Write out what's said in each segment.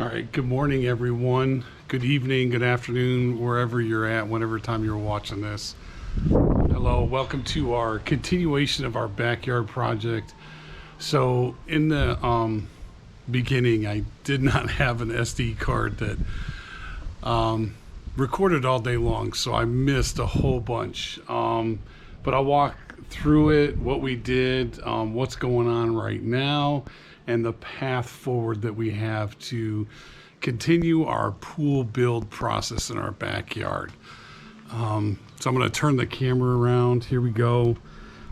All right, good morning, everyone. Good evening, good afternoon, wherever you're at, whatever time you're watching this. Hello, welcome to our continuation of our backyard project. So, in the beginning, I did not have an SD card that recorded all day long, so I missed a whole bunch. But I'll walk through it, what we did, what's going on right now, and the path forward that we have to continue our pool build process in our backyard. So I'm going to turn the camera around. Here we go.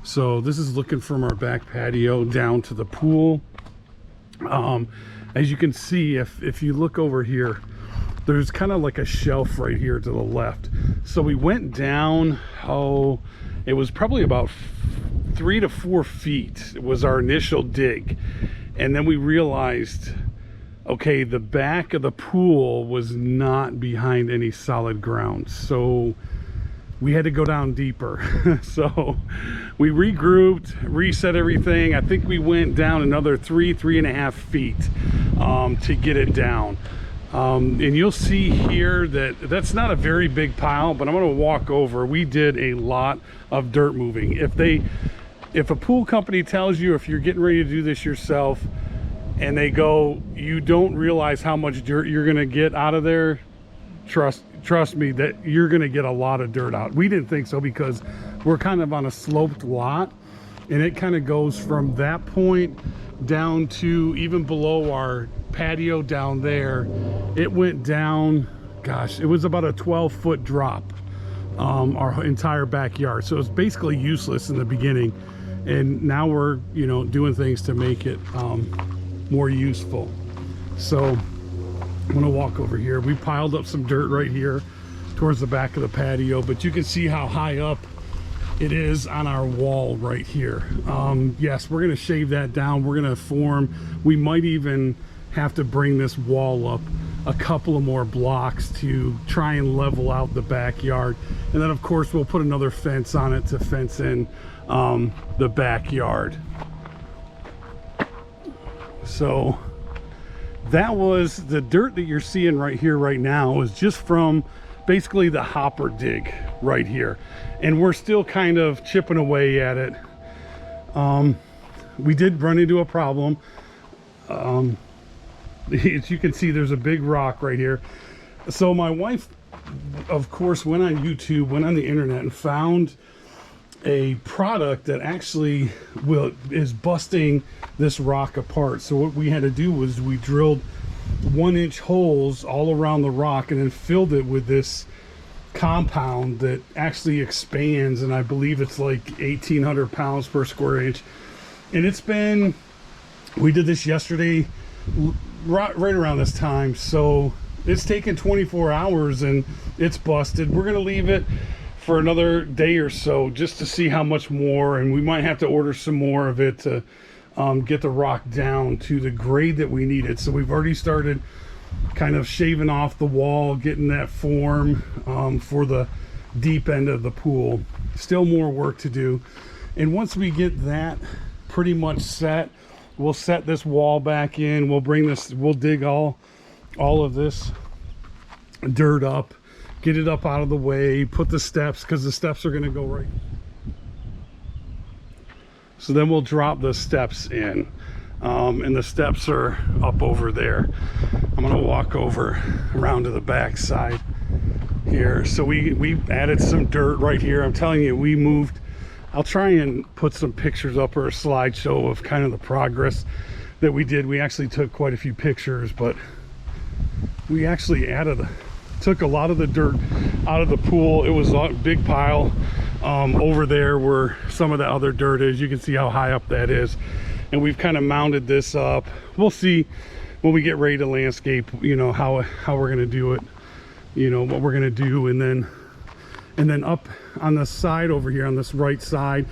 So this is looking from our back patio down to the pool. As you can see, if you look over here, there's kind of like a shelf right here to the left. So we went down, it was probably about 3 to 4 feet. It was our initial dig. And then we realized, okay, the back of the pool was not behind any solid ground. So we had to go down deeper. So we regrouped, reset everything. I think we went down another 3.5 feet to get it down. And you'll see here that that's not a very big pile, but I'm going to walk over. We did a lot of dirt moving. If a pool company tells you, if you're getting ready to do this yourself and they go, you don't realize how much dirt you're going to get out of there, trust me that you're going to get a lot of dirt out. We didn't think so because we're kind of on a sloped lot, and it kind of goes from that point down to even below our patio down there. It went down, gosh, it was about a 12-foot drop, our entire backyard. So it's basically useless in the beginning, and now we're doing things to make it more useful. So I'm gonna walk over here. We piled up some dirt right here towards the back of the patio, but you can see how high up it is on our wall right here. Yes, we're gonna shave that down. We're gonna form, we might even have to bring this wall up a couple of more blocks to try and level out the backyard. And then of course we'll put another fence on it to fence in the backyard. So that was the dirt that you're seeing right here right now is just from basically the hopper dig right here, and we're still kind of chipping away at it. We did run into a problem. As you can see, there's a big rock right here. So my wife, of course, went on YouTube, went on the internet, and found a product that actually is busting this rock apart. So what we had to do was we drilled 1-inch holes all around the rock and then filled it with this compound that actually expands, and I believe it's like 1,800 pounds per square inch. And we did this yesterday right around this time, so it's taken 24 hours and it's busted. We're gonna leave it for another day or so just to see how much more, and we might have to order some more of it to get the rock down to the grade that we needed. So we've already started kind of shaving off the wall, getting that form for the deep end of the pool. Still more work to do, and once we get that pretty much set, we'll set this wall back in. We'll dig all of this dirt up, get it up out of the way, put the steps, because the steps are going to go right. So then we'll drop the steps in, and the steps are up over there. I'm going to walk over around to the back side here. So we added some dirt right here. I'm telling you, we moved. I'll try and put some pictures up or a slideshow of kind of the progress that we did. We actually took quite a few pictures, but we actually took a lot of the dirt out of the pool. It was a big pile over there where some of the other dirt is. You can see how high up that is, and we've kind of mounted this up. We'll see when we get ready to landscape, how we're going to do it, what we're going to do. And then up on the side over here, on this right side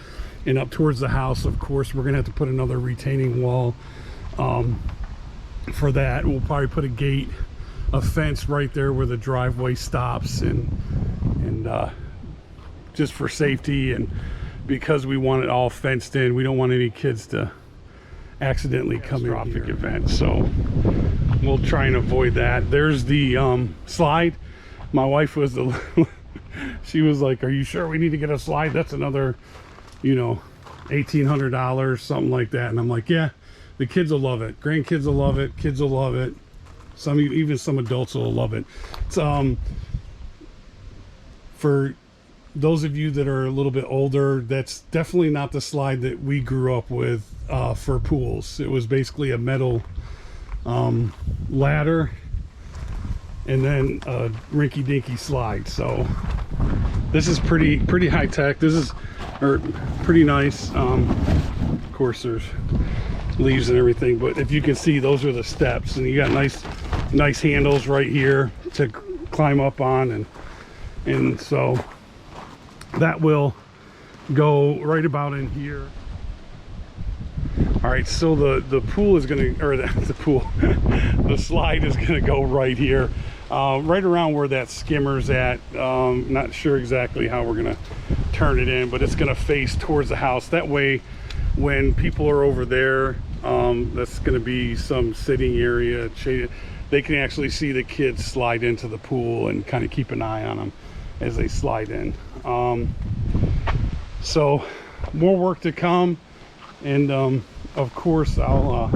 and up towards the house, of course, we're going to have to put another retaining wall for that. We'll probably put a gate, a fence right there where the driveway stops, and just for safety, and because we want it all fenced in. We don't want any kids to accidentally come in catastrophic event. So we'll try and avoid that. There's the slide. My wife was she was like, are you sure we need to get a slide? That's another, you know, $1,800, something like that. And I'm like, yeah, the kids will love it. Grandkids will love it. Kids will love it. Even some adults will love it. It's for those of you that are a little bit older, that's definitely not the slide that we grew up with for pools. It was basically a metal ladder and then a rinky-dinky slide. So this is pretty high tech. This is pretty nice. Of course, there's leaves and everything, but if you can see, those are the steps, and you got nice handles right here to climb up on, and so that will go right about in here. All right, so the pool is gonna, or the pool, the slide is gonna go right here, right around where that skimmer's at. Not sure exactly how we're gonna turn it in, but it's gonna face towards the house. That way, when people are over there, that's gonna be some sitting area, they can actually see the kids slide into the pool and kind of keep an eye on them as they slide in. So more work to come, and of course I'll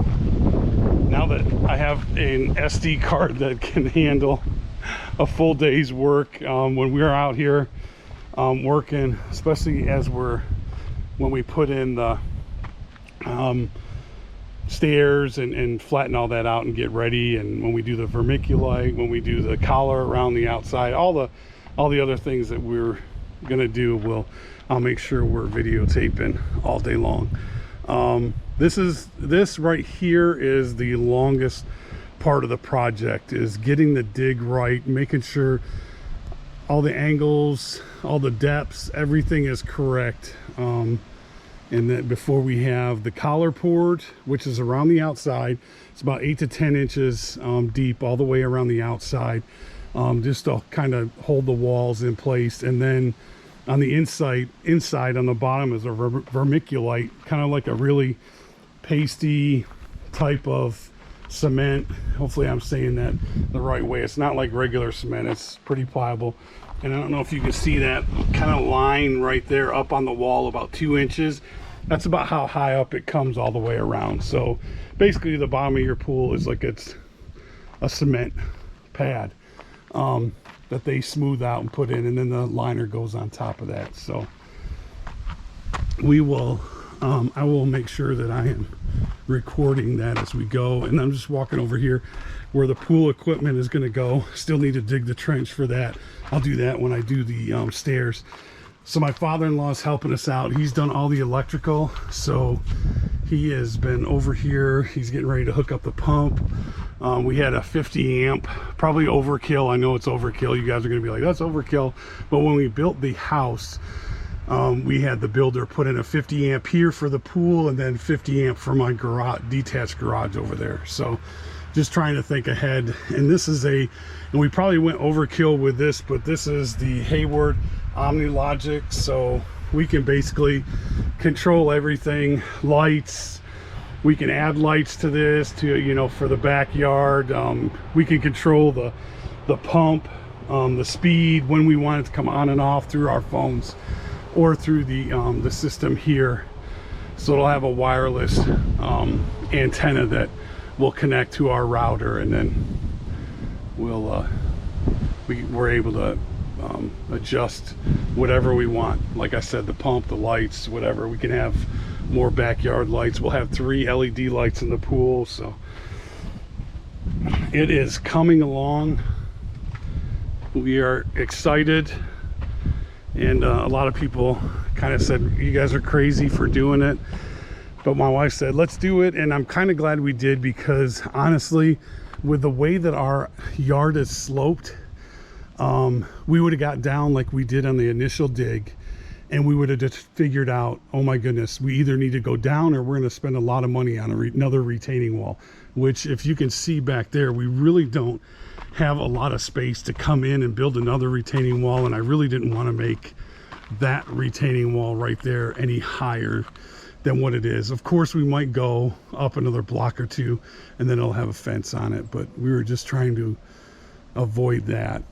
now that I have an SD card that can handle a full day's work, when we're out here working, especially when we put in the stairs and flatten all that out and get ready, and when we do the vermiculite, when we do the collar around the outside, all the other things that we're gonna do, I'll make sure we're videotaping all day long. This right here is the longest part of the project, is getting the dig right, making sure all the angles, all the depths, everything is correct. And then before we have the collar poured, which is around the outside, it's about 8 to 10 inches deep all the way around the outside, just to kind of hold the walls in place. And then on the inside on the bottom is a vermiculite, kind of like a really pasty type of cement. Hopefully I'm saying that the right way. It's not like regular cement, it's pretty pliable. And I don't know if you can see that kind of line right there up on the wall, about 2 inches. That's about how high up it comes all the way around. So basically the bottom of your pool is like it's a cement pad that they smooth out and put in, and then the liner goes on top of that. So we will I will make sure that I am recording that as we go. And I'm just walking over here where the pool equipment is going to go. Still need to dig the trench for that. I'll do that when I do the stairs. So my father-in-law is helping us out. He's done all the electrical, so he has been over here. He's getting ready to hook up the pump. We had a 50 amp, probably overkill. I know it's overkill. You guys are going to be like, that's overkill. But when we built the house, we had the builder put in a 50 amp here for the pool, and then 50 amp for my garage, detached garage over there. So just trying to think ahead. And this is and we probably went overkill with this, but this is the Hayward OmniLogic, so we can basically control everything. Lights, we can add lights to this, to, you know, for the backyard. We can control the pump, the speed, when we want it to come on and off through our phones or through the system here. So it'll have a wireless antenna that will connect to our router, and then we're able to adjust whatever we want. Like I said, the pump, the lights, whatever. We can have more backyard lights. We'll have 3 LED lights in the pool. So it is coming along. We are excited, and a lot of people kind of said, you guys are crazy for doing it, but my wife said, let's do it. And I'm kind of glad we did, because honestly, with the way that our yard is sloped, we would have got down like we did on the initial dig, and we would have just figured out, oh my goodness, we either need to go down or we're going to spend a lot of money on another retaining wall, which, if you can see back there, we really don't have a lot of space to come in and build another retaining wall. And I really didn't want to make that retaining wall right there any higher than what it is. Of course, we might go up another block or two and then it'll have a fence on it, but we were just trying to avoid that.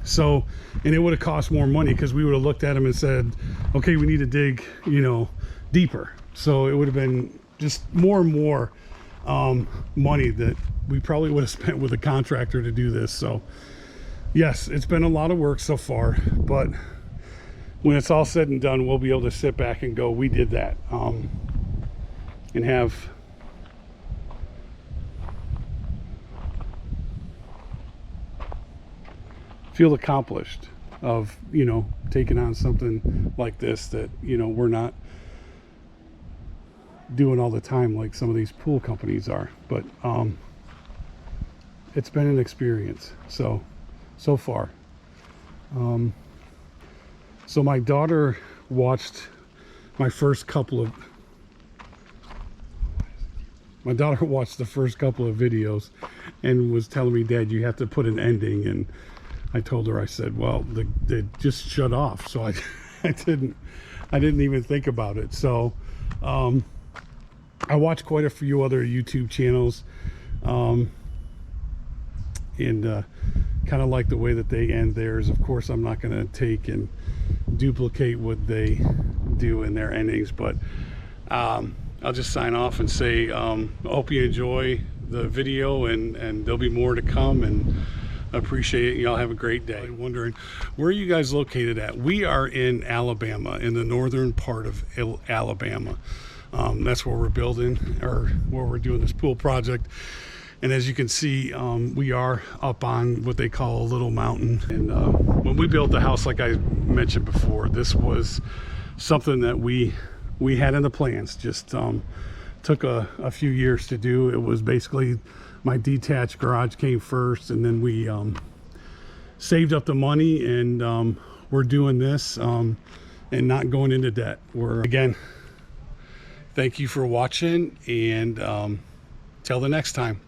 So, and it would have cost more money because we would have looked at them and said, okay, we need to dig, you know, deeper. So it would have been just more and more money that we probably would have spent with a contractor to do this. So yes, it's been a lot of work so far, but when it's all said and done, we'll be able to sit back and go, we did that, and have feel accomplished of, you know, taking on something like this that, you know, we're not doing all the time like some of these pool companies are. But it's been an experience so far. So my daughter watched the first couple of videos and was telling me, Dad, you have to put an ending. And I told her, I said, well, they just shut off. So I didn't even think about it. So I watched quite a few other YouTube channels, and kind of like the way that they end theirs. Of course, I'm not going to take and duplicate what they do in their endings, but I'll just sign off and say, I hope you enjoy the video, and there'll be more to come, and I appreciate it. Y'all have a great day. I'm wondering, where are you guys located at? We are in Alabama, in the northern part of Alabama. That's where we're building, or where we're doing this pool project. And as you can see, we are up on what they call a little mountain. And when we built the house, like I mentioned before, this was something that we had in the plans. Just took a few years to do. It was basically, my detached garage came first, and then we saved up the money, and we're doing this and not going into debt. Again, thank you for watching, and till the next time.